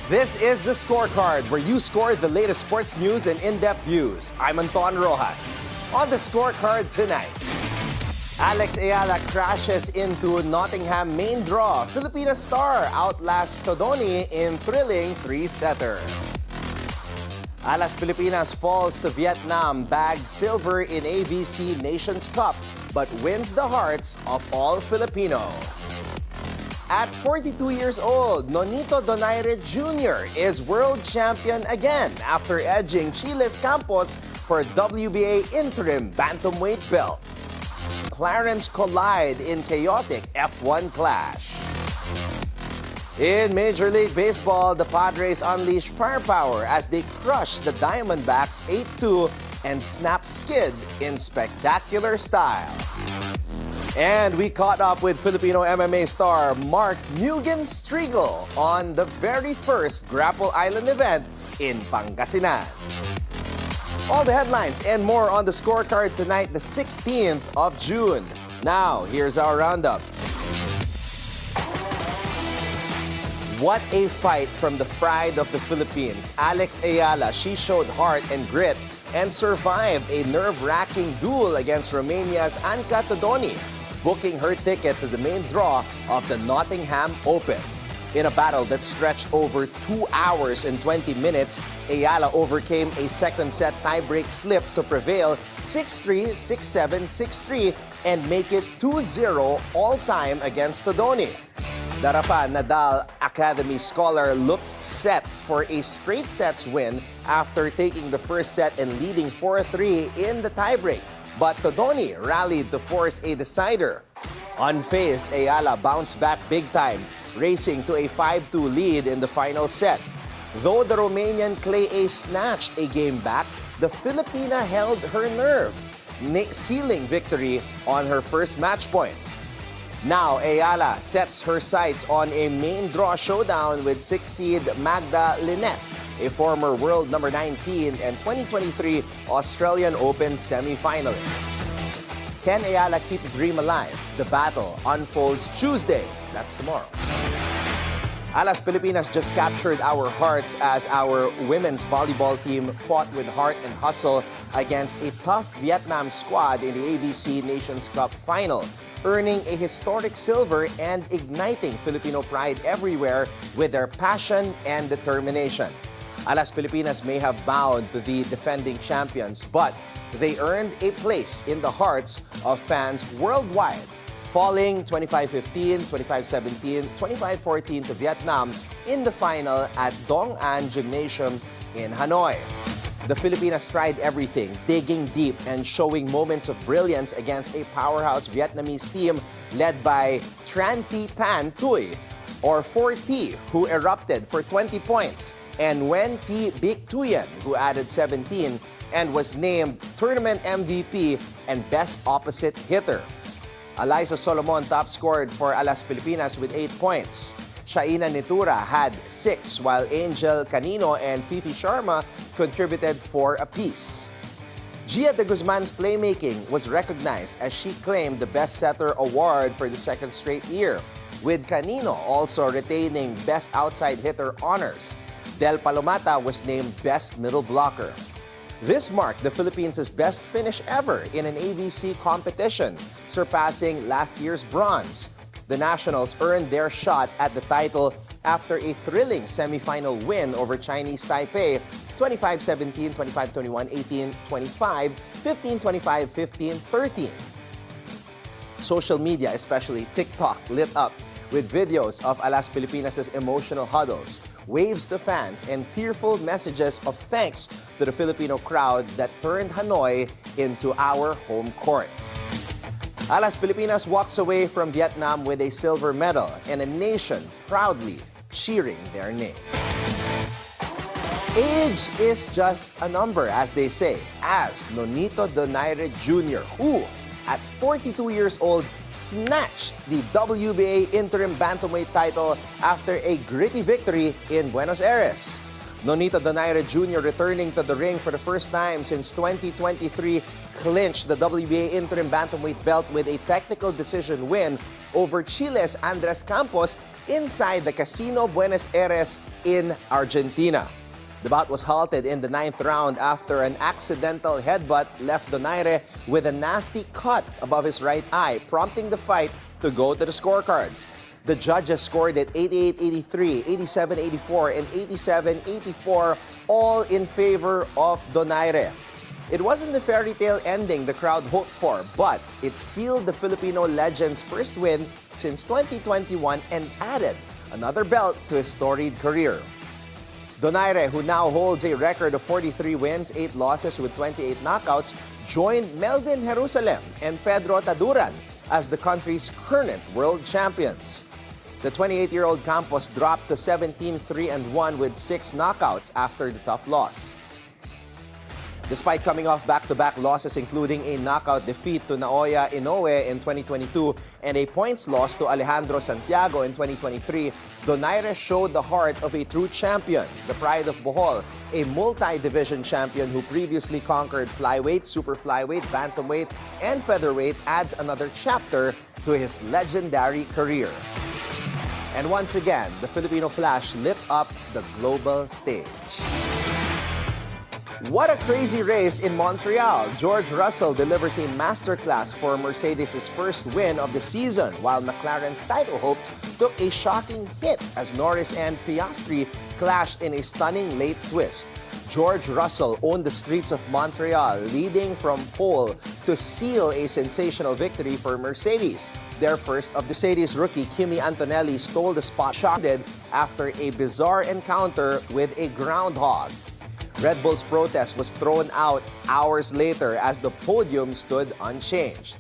This is the Scorecard, where you score the latest sports news and in-depth views. I'm Anton Roxas. On the Scorecard tonight, Eala crashes into Nottingham main draw. Filipina star outlasts Todoni in thrilling three-setter. Alas Pilipinas falls to Vietnam, bags silver in ABC Nations Cup, but wins the hearts of all Filipinos. At 42 years old, Nonito Donaire Jr. is world champion again after edging Chile's Campos for WBA interim bantamweight belt. McLarens collide in chaotic F1 clash. In Major League Baseball, the Padres unleash firepower as they crush the Diamondbacks 8-2 and snap skid in spectacular style. And we caught up with Filipino MMA star Mark Striegl on the very first Grapple Island event in Pangasinan. All the headlines and more on the Scorecard tonight, the 16th of June. Now, here's our roundup. What a fight from the pride of the Philippines, Eala. She showed heart and grit and survived a nerve-wracking duel against Romania's Aica Todoni, booking her ticket to the main draw of the Nottingham Open. In a battle that stretched over 2 hours and 20 minutes, Eala overcame a second-set tiebreak slip to prevail 6-3, 6-7, 6-3 and make it 2-0 all-time against Todoni. The Rafa Nadal Academy scholar looked set for a straight sets win after taking the first set and leading 4-3 in the tiebreak. But Todoni rallied to force a decider. Unfazed, Eala bounced back big time, racing to a 5-2 lead in the final set. Though the Romanian clay ace snatched a game back, the Filipina held her nerve, sealing victory on her first match point. Now, Eala sets her sights on a main draw showdown with 6th seed Magda Linette, a former world number 19 and 2023 Australian Open semi-finalist. Can Eala keep the dream alive? The battle unfolds Tuesday. That's tomorrow. Alas Pilipinas just captured our hearts as our women's volleyball team fought with heart and hustle against a tough Vietnam squad in the ABC Nations Cup final, earning a historic silver and igniting Filipino pride everywhere with their passion and determination. Alas Pilipinas may have bowed to the defending champions, but they earned a place in the hearts of fans worldwide, falling 25-15, 25-17, 25-14 to Vietnam in the final at Dong An Gymnasium in Hanoi. The Filipinas tried everything, digging deep and showing moments of brilliance against a powerhouse Vietnamese team led by Tran Thi Tan Thuy, or 4T, who erupted for 20 points, and Nguyen Thi Bic Thuyen, who added 17 and was named tournament MVP and best opposite hitter. Eliza Solomon top-scored for Alas Pilipinas with 8 points. Shaina Nitura had 6, while Angel Canino and Fifi Sharma contributed 4 apiece. Gia de Guzman's playmaking was recognized as she claimed the Best Setter award for the second straight year, with Canino also retaining Best Outside Hitter honors. Del Palomata was named Best Middle Blocker. This marked the Philippines' best finish ever in an ABC competition, surpassing last year's bronze. The Nationals earned their shot at the title after a thrilling semifinal win over Chinese Taipei, 25-17, 25-21, 18-25, 15-25, 15-13. Social media, especially TikTok, lit up with videos of Alas Pilipinas' emotional huddles, waves to fans, and tearful messages of thanks to the Filipino crowd that turned Hanoi into our home court. Alas Pilipinas walks away from Vietnam with a silver medal and a nation proudly cheering their name. Age is just a number, as they say, as Nonito Donaire Jr., who, at 42 years old, snatched the WBA interim bantamweight title after a gritty victory in Buenos Aires. Nonito Donaire Jr. returning to the ring for the first time since 2023 clinched the WBA interim bantamweight belt with a technical decision win over Chile's Andres Campos inside the Casino Buenos Aires in Argentina. The bout was halted in the 9th round after an accidental headbutt left Donaire with a nasty cut above his right eye, prompting the fight to go to the scorecards. The judges scored it 88-83, 87-84, and 87-84, all in favor of Donaire. It wasn't the fairy tale ending the crowd hoped for, but it sealed the Filipino legend's first win since 2021 and added another belt to his storied career. Donaire, who now holds a record of 43 wins, 8 losses with 28 knockouts, joined Melvin Jerusalem and Pedro Taduran as the country's current world champions. The 28-year-old Campos dropped to 17-3-1 with 6 knockouts after the tough loss. Despite coming off back-to-back losses including a knockout defeat to Naoya Inoue in 2022 and a points loss to Alejandro Santiago in 2023, Donaire showed the heart of a true champion, the pride of Bohol, a multi-division champion who previously conquered flyweight, super flyweight, bantamweight, and featherweight, adds another chapter to his legendary career. And once again, the Filipino Flash lit up the global stage. What a crazy race in Montreal. George Russell delivers a masterclass for Mercedes' first win of the season, while McLaren's title hopes took a shocking hit as Norris and Piastri clashed in a stunning late twist. George Russell owned the streets of Montreal, leading from pole to seal a sensational victory for Mercedes. Their first of the Mercedes rookie Kimi Antonelli stole the spot shotted after a bizarre encounter with a groundhog. Red Bull's protest was thrown out hours later as the podium stood unchanged.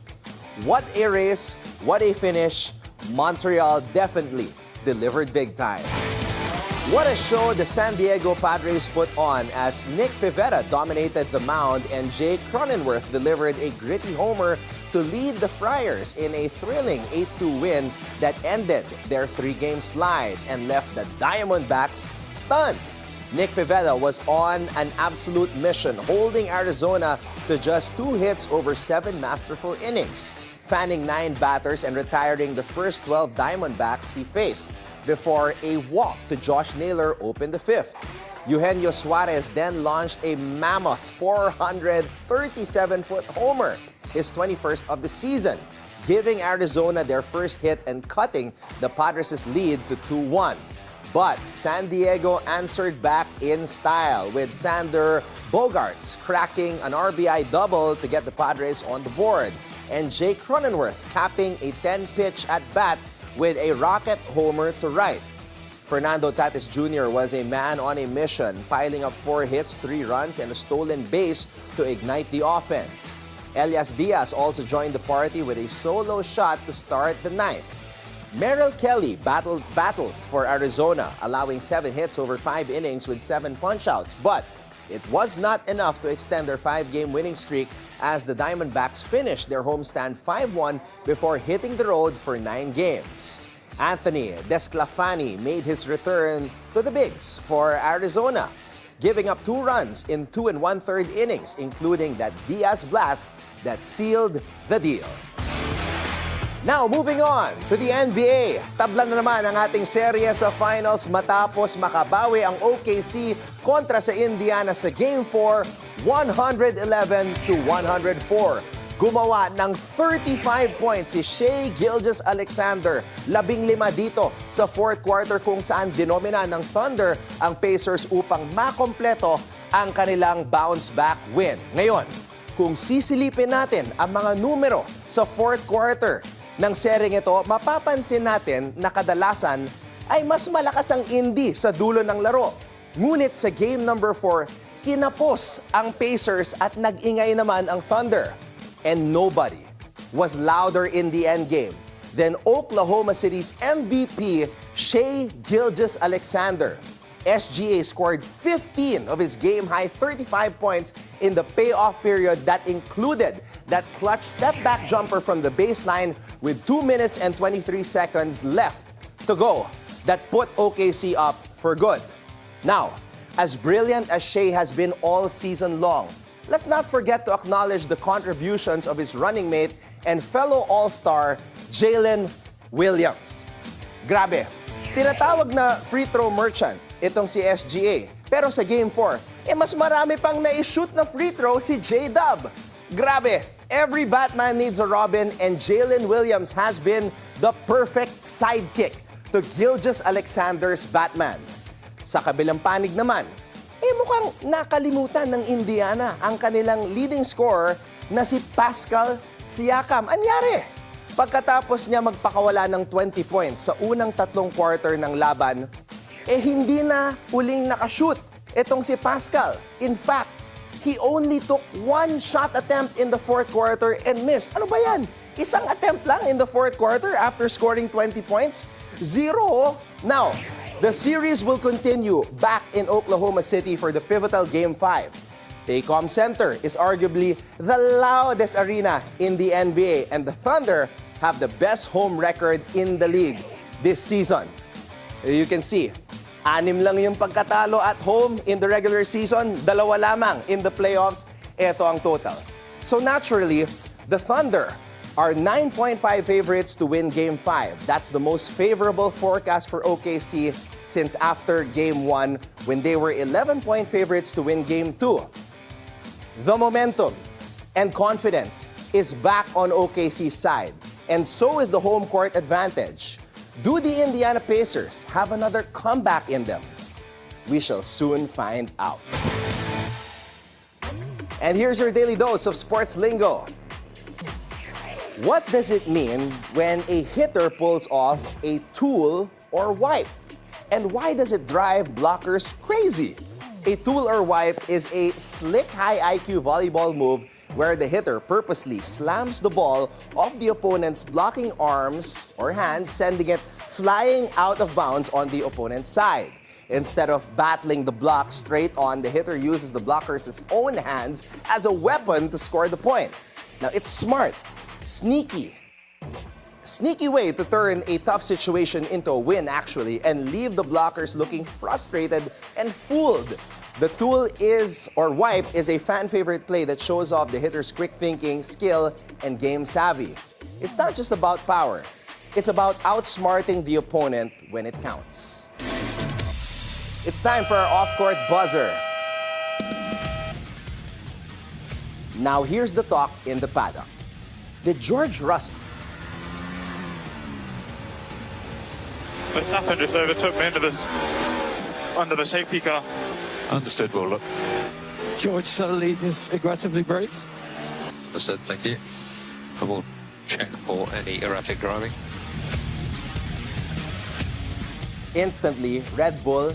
What a race, what a finish. Montreal definitely delivered big time. What a show the San Diego Padres put on as Nick Pivetta dominated the mound and Jay Cronenworth delivered a gritty homer to lead the Friars in a thrilling 8-2 win that ended their 3-game slide and left the Diamondbacks stunned. Nick Pivetta was on an absolute mission, holding Arizona to just 2 hits over 7 masterful innings, fanning 9 batters and retiring the first 12 Diamondbacks he faced before a walk to Josh Naylor opened the 5th. Eugenio Suarez then launched a mammoth 437-foot homer, his 21st of the season, giving Arizona their first hit and cutting the Padres' lead to 2-1. But San Diego answered back in style with Sander Bogaerts cracking an RBI double to get the Padres on the board, and Jay Cronenworth capping a 10-pitch at-bat with a rocket homer to right. Fernando Tatis Jr. was a man on a mission, piling up 4 hits, 3 runs, and a stolen base to ignite the offense. Elias Diaz also joined the party with a solo shot to start the 9th. Merrill Kelly battled for Arizona, allowing 7 hits over 5 innings with 7 punch-outs, but it was not enough to extend their 5-game winning streak as the Diamondbacks finished their homestand 5-1 before hitting the road for 9 games. Anthony Desclafani made his return to the bigs for Arizona, giving up 2 runs in 2 1/3 innings, including that Diaz blast that sealed the deal. Now, moving on to the NBA. Tabla na naman ang ating serye sa finals matapos makabawi ang OKC kontra sa Indiana sa Game 4, 111-104. Gumawa ng 35 points si Shai Gilgeous-Alexander, 15 dito sa 4th quarter kung saan dinomina ng Thunder ang Pacers upang makompleto ang kanilang bounce-back win. Ngayon, kung sisilipin natin ang mga numero sa 4th quarter ng seryeng ito, mapapansin natin na kadalasan ay mas malakas ang Indy sa dulo ng laro. Ngunit sa game number 4, kinapos ang Pacers at nag-ingay naman ang Thunder. And nobody was louder in the endgame than Oklahoma City's MVP, Shai Gilgeous-Alexander. SGA scored 15 of his game-high 35 points in the payoff period that included that clutch step-back jumper from the baseline with 2 minutes and 23 seconds left to go that put OKC up for good. Now, As brilliant as Shea has been all season long, let's not forget to acknowledge the contributions of his running mate and fellow All-Star, Jalen Williams. Grabe, tinatawag na free throw merchant itong si SGA. Pero sa Game 4, mas marami pang na-shoot na free throw si J-Dub. Grabe, every Batman needs a Robin and Jalen Williams has been the perfect sidekick to Gilgeous Alexander's Batman. Sa kabilang panig naman, mukhang nakalimutan ng Indiana ang kanilang leading scorer na si Pascal Siakam. Anyari? Pagkatapos niya magpakawala ng 20 points sa unang 3 quarter ng laban, hindi na uling nakashoot itong si Pascal. In fact, he only took 1 shot attempt in the 4th quarter and missed. Ano ba yan? Isang attempt lang in the 4th quarter after scoring 20 points? 0. Now, the series will continue back in Oklahoma City for the pivotal Game 5. Paycom Center is arguably the loudest arena in the NBA, and the Thunder have the best home record in the league this season. You can see, 6 lang yung pagkatalo at home in the regular season, 2 lamang in the playoffs. Ito ang total. So naturally, the Thunder are 9.5 favorites to win Game 5. That's the most favorable forecast for OKC since after Game 1 when they were 11-point favorites to win Game 2. The momentum and confidence is back on OKC's side, and so is the home court advantage. Do the Indiana Pacers have another comeback in them? We shall soon find out. And here's your daily dose of sports lingo. What does it mean when a hitter pulls off a tool or wipe? And why does it drive blockers crazy? A tool or wipe is a slick high IQ volleyball move where the hitter purposely slams the ball off the opponent's blocking arms or hands, sending it flying out of bounds on the opponent's side. Instead of battling the block straight on, the hitter uses the blocker's own hands as a weapon to score the point. Now, it's smart, sneaky way to turn a tough situation into a win, actually, and leave the blockers looking frustrated and fooled. The tool or wipe is a fan favorite play that shows off the hitter's quick thinking, skill, and game savvy. It's not just about power. It's about outsmarting the opponent when it counts. It's time for our off-court buzzer. Now here's the talk in the paddock. Did George Russell... Verstappen just overtook me under the safety car. Understood, well, look. George suddenly is aggressively braked. Understood, thank you. I will check for any erratic driving. Instantly, Red Bull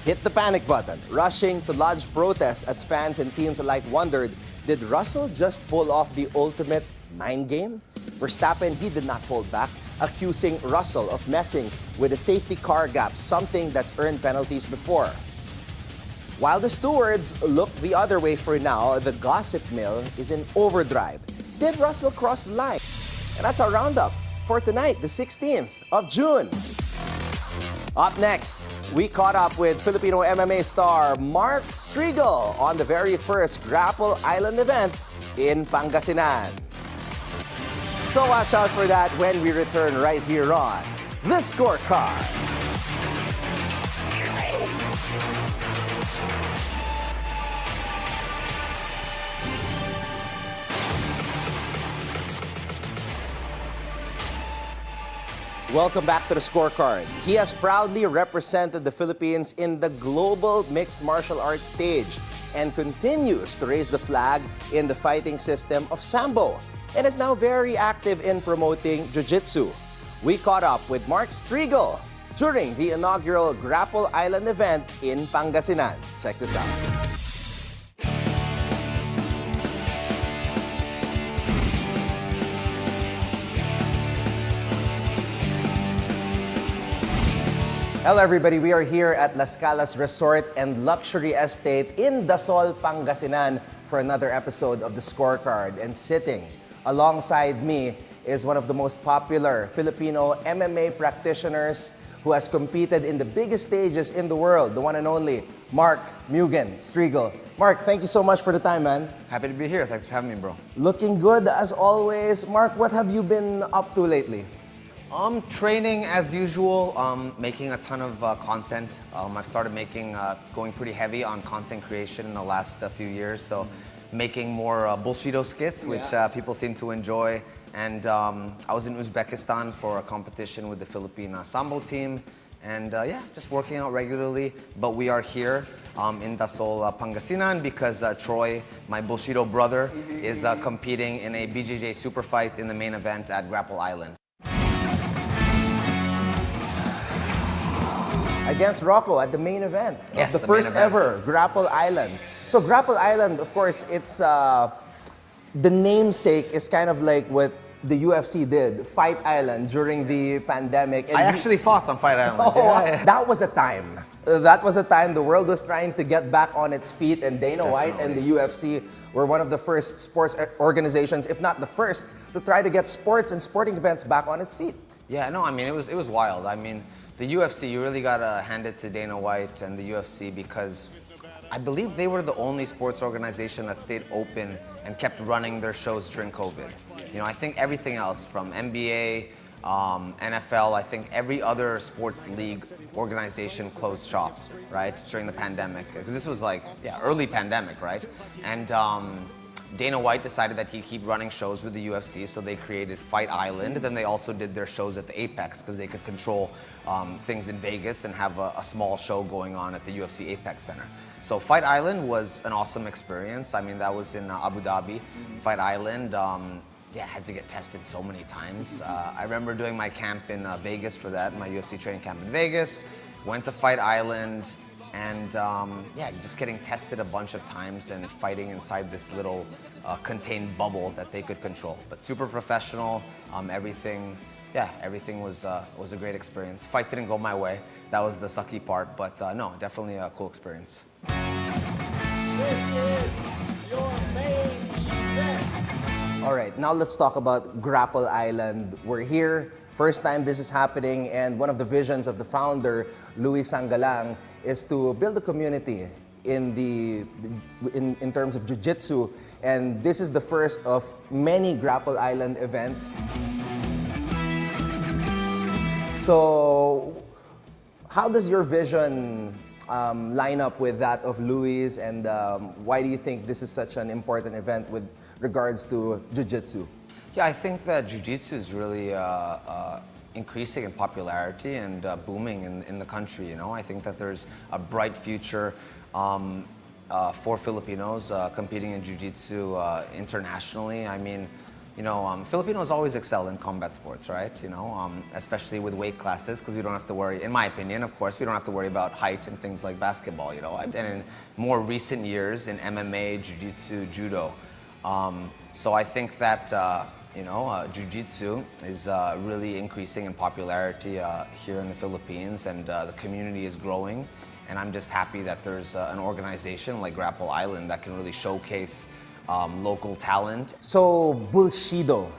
hit the panic button, rushing to lodge protests as fans and teams alike wondered, did Russell just pull off the ultimate mind game? Verstappen, he did not hold back, accusing Russell of messing with a safety car gap, something that's earned penalties before. While the stewards look the other way for now, the gossip mill is in overdrive. Did Russell cross the line? And that's our roundup for tonight, the 16th of June. Up next, we caught up with Filipino MMA star Mark Striegl on the very first Grapple Island event in Pangasinan. So watch out for that when we return right here on The Scorecard. Welcome back to The Scorecard. He has proudly represented the Philippines in the global mixed martial arts stage and continues to raise the flag in the fighting system of Sambo and is now very active in promoting Jiu-Jitsu. We caught up with Mark Striegl during the inaugural Grapple Island event in Pangasinan. Check this out. Hello everybody, we are here at Las Calas Resort and Luxury Estate in Dasol, Pangasinan for another episode of The Scorecard. And sitting alongside me is one of the most popular Filipino MMA practitioners who has competed in the biggest stages in the world, the one and only Mark Striegl. Mark, thank you so much for the time, man. Happy to be here. Thanks for having me, bro. Looking good as always. Mark, what have you been up to lately? Training as usual, making a ton of content. I've started going pretty heavy on content creation in the last few years. So making more bullshito skits, which people seem to enjoy. And I was in Uzbekistan for a competition with the Philippine Sambo team. And just working out regularly. But we are here in Dasol, Pangasinan, because Troy, my bullshito brother, is competing in a BJJ super fight in the main event at Grapple Island. Against Rocco at the main event. Yes, the the first main event. ever Grapple Island. So Grapple Island, of course, it's the namesake is kind of like what the UFC did, Fight Island during the pandemic. And I actually fought on Fight Island. Oh, that was a time. That was a time the world was trying to get back on its feet, and Dana White and the UFC were one of the first sports organizations, if not the first, to try to get sports and sporting events back on its feet. Yeah, no, I mean, it was wild. I mean, the UFC, you really gotta hand it to Dana White and the UFC, because I believe they were the only sports organization that stayed open and kept running their shows during COVID. You know, I think everything else from NBA, NFL, I think every other sports league organization closed shop, right, during the pandemic. Because this was like, early pandemic, right? And Dana White decided that he'd keep running shows with the UFC, so they created Fight Island. Then they also did their shows at the Apex because they could control things in Vegas and have a small show going on at the UFC Apex Center. So Fight Island was an awesome experience. I mean, that was in Abu Dhabi. Fight Island, I had to get tested so many times. I remember doing my camp in Vegas for that, my UFC training camp in Vegas. Went to Fight Island. And just getting tested a bunch of times and fighting inside this little contained bubble that they could control. But super professional, everything was a great experience. Fight didn't go my way. That was the sucky part, but no, definitely a cool experience. This is your main event. All right, now let's talk about Grapple Island. We're here, first time this is happening, and one of the visions of the founder, Louis Sangalang, is to build a community in terms of jiu-jitsu, and this is the first of many Grapple Island events. So, how does your vision line up with that of Louis, and why do you think this is such an important event with regards to jiu-jitsu? Yeah, I think that jiu-jitsu is really increasing in popularity and booming in the country. You know, I think that there's a bright future for Filipinos competing in jiu-jitsu internationally. I mean, you know, Filipinos always excel in combat sports, right? You know, especially with weight classes, because we don't have to worry, in my opinion, of course, we don't have to worry about height and things like basketball, you know. And in more recent years in MMA, jiu-jitsu, judo. So I think that jiu-jitsu is really increasing in popularity here in the Philippines, and the community is growing. And I'm just happy that there's an organization like Grapple Island that can really showcase local talent. So, Bullshido.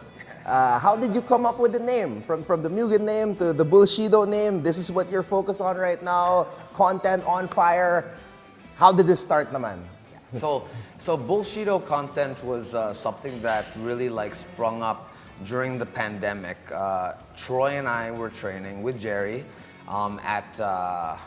How did you come up with the name? From the Mugen name to the Bullshido name, this is what you're focused on right now, content on fire. How did this start naman? So Bullshido content was something that really sprung up during the pandemic. Troy and I were training with Jerry at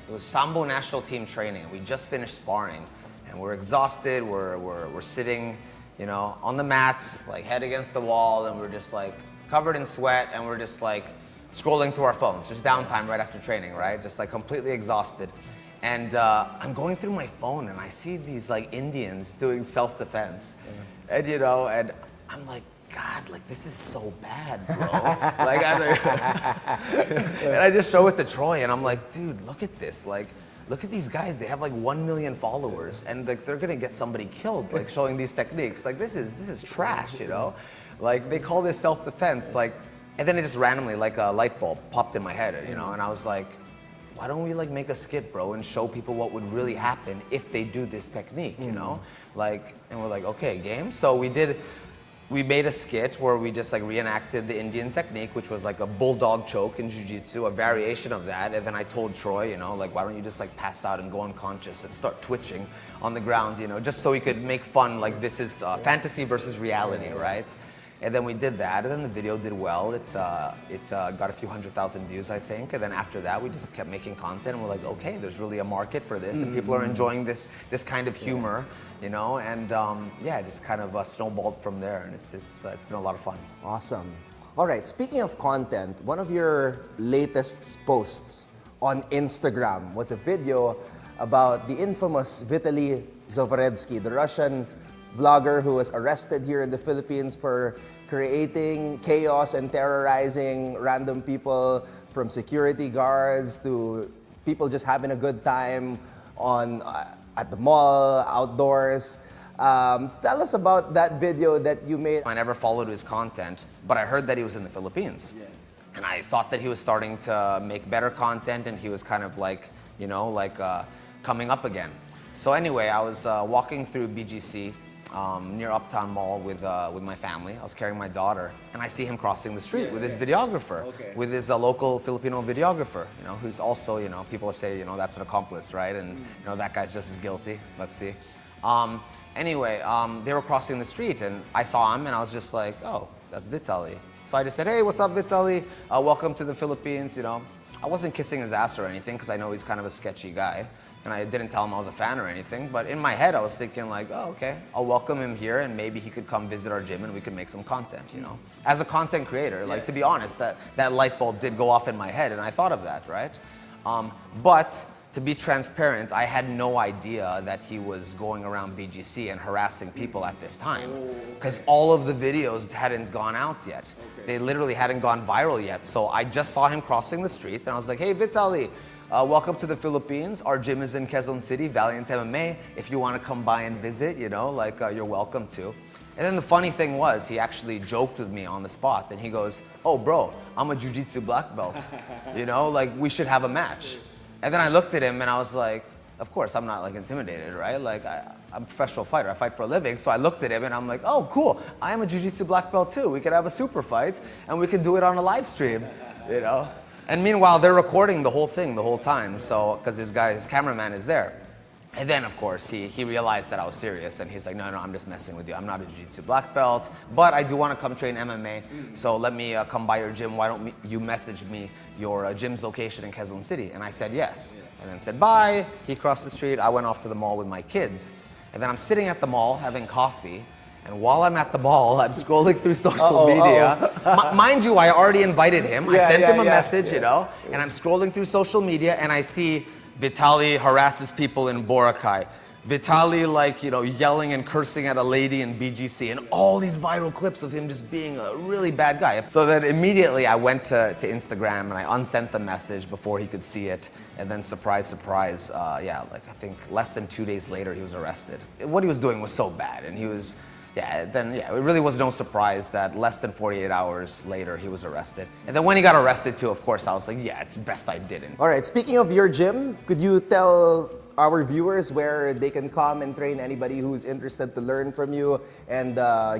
it was Sambo national team training. We just finished sparring, and we're exhausted. We're sitting, you know, on the mats, head against the wall, and we're just covered in sweat, and we're just scrolling through our phones, just downtime right after training, right? Just completely exhausted. And I'm going through my phone, and I see these Indians doing self-defense, and you know, and I'm like, God, this is so bad, bro. And I just show it to Troy, and I'm like, dude, look at this. Look at these guys. They have 1 million followers, and they're gonna get somebody killed, showing these techniques. This is trash, you know. They call this self-defense, and then it just randomly, a light bulb, popped in my head, you know, and I was like, why don't we make a skit, bro, and show people what would really happen if they do this technique, you know? And we're like, okay, game. So we we made a skit where we just like reenacted the Indian technique, which was like a bulldog choke in jiu-jitsu, a variation of that. And then I told Troy, you know, like, why don't you just like pass out and go unconscious and start twitching on the ground, you know, just so we could make fun, like this is fantasy versus reality, right? And then we did that, and then the video did well. It got a few 100,000 views, I think. And then after that, we just kept making content, and we're like, okay, there's really a market for this, and people are enjoying this kind of humor, you know. And yeah, it just kind of snowballed from there, and it's been a lot of fun. Awesome. All right, speaking of content, one of your latest posts on Instagram was a video about the infamous Vitaly Zavoretsky, the Russian vlogger who was arrested here in the Philippines for creating chaos and terrorizing random people, from security guards to people just having a good time on at the mall, outdoors. Tell us about that video that you made. I never followed his content, but I heard that he was in the Philippines. Yeah. And I thought that he was starting to make better content, and he was kind of like, you know, like coming up again. So anyway, I was walking through BGC near Uptown Mall with my family. I was carrying my daughter, and I see him crossing the street with his videographer, with his local Filipino videographer, you know, who's also, you know, people say, you know, that's an accomplice, right? And, you know, that guy's just as guilty. Let's see. Anyway, they were crossing the street, and I saw him, and I was just like, oh, that's Vitaly. So I just said, hey, what's up, Vitaly? Welcome to the Philippines, you know. I wasn't kissing his ass or anything, because I know he's kind of a sketchy guy. And I didn't tell him I was a fan or anything, but in my head I was thinking like, oh, okay, I'll welcome him here, and maybe he could come visit our gym and we could make some content, you know? As a content creator, like, to be honest, that light bulb did go off in my head, and I thought of that, right? But to be transparent, I had no idea that he was going around BGC and harassing people at this time, because all of the videos hadn't gone out yet. They literally hadn't gone viral yet. So I just saw him crossing the street, and I was like, hey, Vitaly, welcome to the Philippines. Our gym is in Quezon City, Valiant MMA. If you want to come by and visit, you know, like you're welcome to. And then the funny thing was, he actually joked with me on the spot, and he goes, oh, bro, I'm a jiu-jitsu black belt. You know, like, we should have a match. And then I looked at him, and I was like, of course, I'm not like intimidated, right? Like, I'm a professional fighter. I fight for a living. So I looked at him, and I'm like, oh, cool. I am a jiu-jitsu black belt too. We could have a super fight, and we could do it on a live stream, you know? And meanwhile, they're recording the whole thing the whole time, so, because his cameraman is there. And then, of course, he realized that I was serious, and he's like, no, I'm just messing with you. I'm not a jiu-jitsu black belt, but I do want to come train MMA, so let me come by your gym. Why don't you message me your gym's location in Quezon City? And I said yes, and then said bye. He crossed the street. I went off to the mall with my kids, and then I'm sitting at the mall having coffee. And while I'm at the mall, I'm scrolling through social media. Mind you, I already invited him. I sent him a message, you know, and I'm scrolling through social media, and I see Vitaly harasses people in Boracay. Vitaly, like, you know, yelling and cursing at a lady in BGC, and all these viral clips of him just being a really bad guy. So then immediately I went to Instagram, and I unsent the message before he could see it. And then surprise, surprise, yeah, like I think less than 2 days later, he was arrested. What he was doing was so bad, and he was, it really was no surprise that less than 48 hours later, he was arrested. And then when he got arrested too, of course, I was like, yeah, it's best I didn't. All right, speaking of your gym, could you tell our viewers where they can come and train, anybody who's interested to learn from you and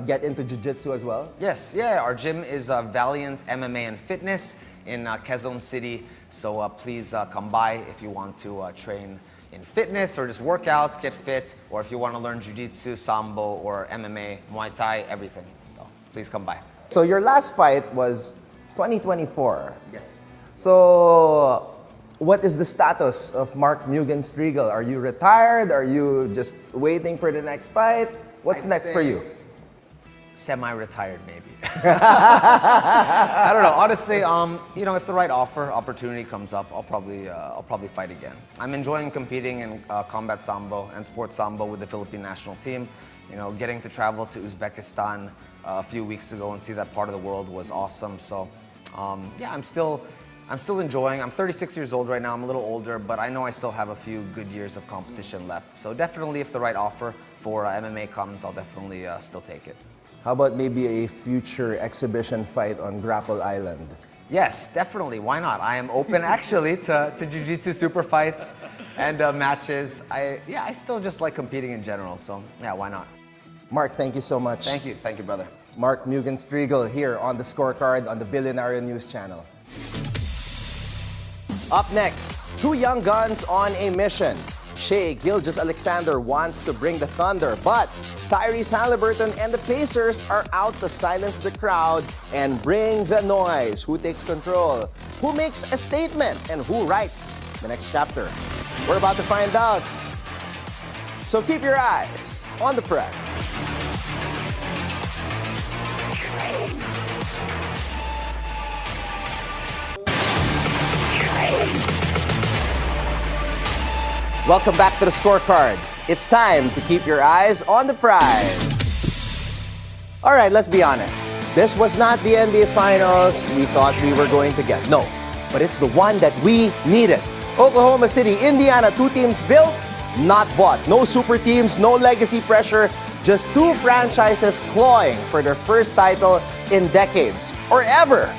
get into jiu-jitsu as well? Yes, yeah, our gym is Valiant MMA and Fitness in Quezon City. So please come by if you want to train in fitness or just work out, get fit, or if you want to learn jiu-jitsu, sambo, or MMA, Muay Thai, everything. So please come by. So your last fight was 2024. Yes. So what is the status of Mark Striegl? Are you retired? Are you just waiting for the next fight? What's next for you? Semi-retired, maybe. I don't know. Honestly, you know, if the right opportunity comes up, I'll probably fight again. I'm enjoying competing in combat sambo and sports sambo with the Philippine national team. You know, getting to travel to Uzbekistan a few weeks ago and see that part of the world was awesome. So, yeah, I'm still enjoying. I'm 36 years old right now. I'm a little older, but I know I still have a few good years of competition left. So definitely, if the right offer for MMA comes, I'll definitely still take it. How about maybe a future exhibition fight on Grapple Island? Yes, definitely. Why not? I am open actually to jiu-jitsu super fights and matches. I still just like competing in general. So yeah, why not? Mark, thank you so much. Thank you, brother. Mark Striegl here on the Scorecard on the Bilyonaryo News Channel. Up next, two young guns on a mission. Shai Gilgeous-Alexander wants to bring the thunder, but Tyrese Halliburton and the Pacers are out to silence the crowd and bring the noise. Who takes control? Who makes a statement? And who writes the next chapter? We're about to find out. So keep your eyes on the prize. Welcome back to the Scorecard. It's time to keep your eyes on the prize. All right, let's be honest. This was not the NBA Finals we thought we were going to get. No, but it's the one that we needed. Oklahoma City, Indiana, two teams built, not bought. No super teams, no legacy pressure, just two franchises clawing for their first title in decades or ever.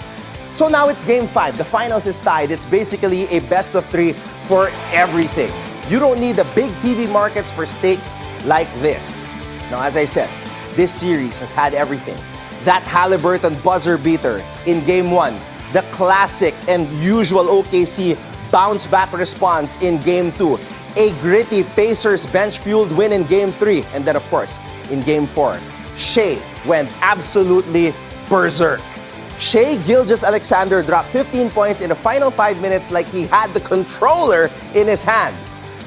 So now it's Game 5. The finals is tied. It's basically a best of 3 for everything. You don't need the big TV markets for stakes like this. Now, as I said, this series has had everything. That Halliburton buzzer beater in Game 1, the classic and usual OKC bounce back response in Game 2, a gritty Pacers bench-fueled win in Game 3, and then, of course, in Game 4, Shai went absolutely berserk. Shai Gilgeous-Alexander dropped 15 points in the final 5 minutes like he had the controller in his hand.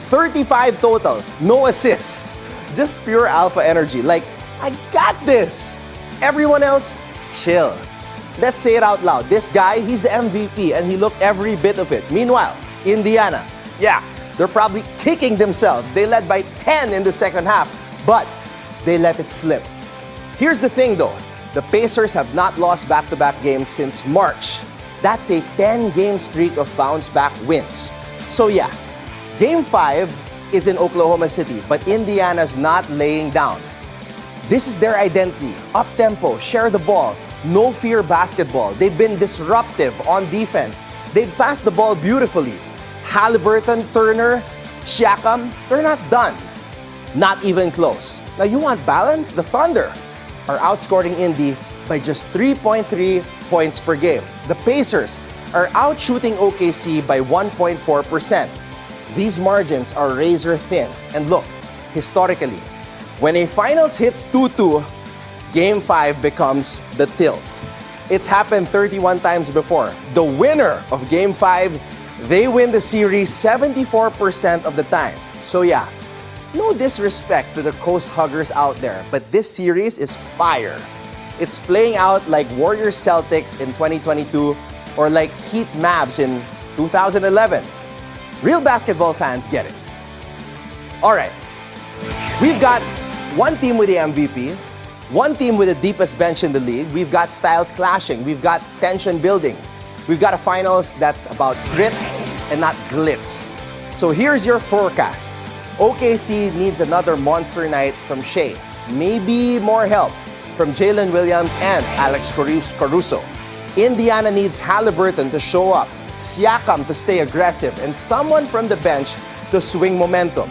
35 total, no assists. Just pure alpha energy. Like, I got this. Everyone else, chill. Let's say it out loud. This guy, he's the MVP and he looked every bit of it. Meanwhile, Indiana, yeah, they're probably kicking themselves. They led by 10 in the second half, but they let it slip. Here's the thing though. The Pacers have not lost back-to-back games since March. That's a 10-game streak of bounce-back wins. So yeah, Game 5 is in Oklahoma City, but Indiana's not laying down. This is their identity. Up-tempo, share the ball, no-fear basketball. They've been disruptive on defense. They've passed the ball beautifully. Halliburton, Turner, Siakam, they're not done. Not even close. Now you want balance? The Thunder are outscoring Indy by just 3.3 points per game. The Pacers are outshooting OKC by 1.4%. These margins are razor thin. And look, historically, when a finals hits 2-2, Game 5 becomes the tilt. It's happened 31 times before. The winner of Game 5, they win the series 74% of the time. So yeah, no disrespect to the Coast Huggers out there, but this series is fire. It's playing out like Warriors Celtics in 2022 or like Heat Mavs in 2011. Real basketball fans get it. All right, we've got one team with the MVP, one team with the deepest bench in the league. We've got styles clashing. We've got tension building. We've got a finals that's about grit and not glitz. So here's your forecast. OKC needs another monster night from Shai. Maybe more help from Jalen Williams and Alex Caruso. Indiana needs Halliburton to show up, Siakam to stay aggressive, and someone from the bench to swing momentum.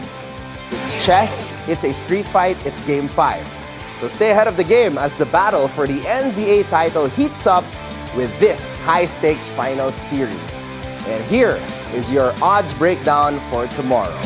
It's chess, it's a street fight, it's Game 5. So stay ahead of the game as the battle for the NBA title heats up with this high-stakes finals series. And here is your odds breakdown for tomorrow.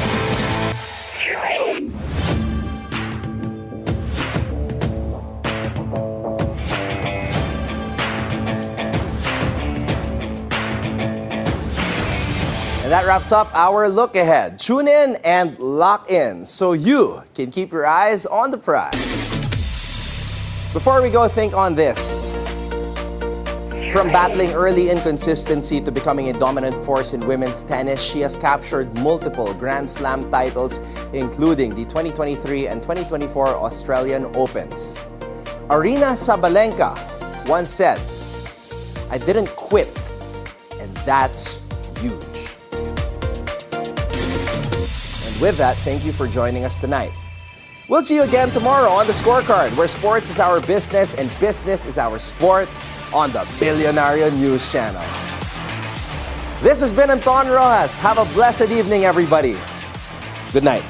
And that wraps up our look ahead. Tune in and lock in so you can keep your eyes on the prize. Before we go, think on this. From battling early inconsistency to becoming a dominant force in women's tennis, she has captured multiple Grand Slam titles, including the 2023 and 2024 Australian Opens. Aryna Sabalenka once said, "I didn't quit, and that's huge." With that, thank you for joining us tonight. We'll see you again tomorrow on the Scorecard, where sports is our business and business is our sport on the Bilyonaryo News Channel. This has been Anton Roxas. Have a blessed evening, everybody. Good night.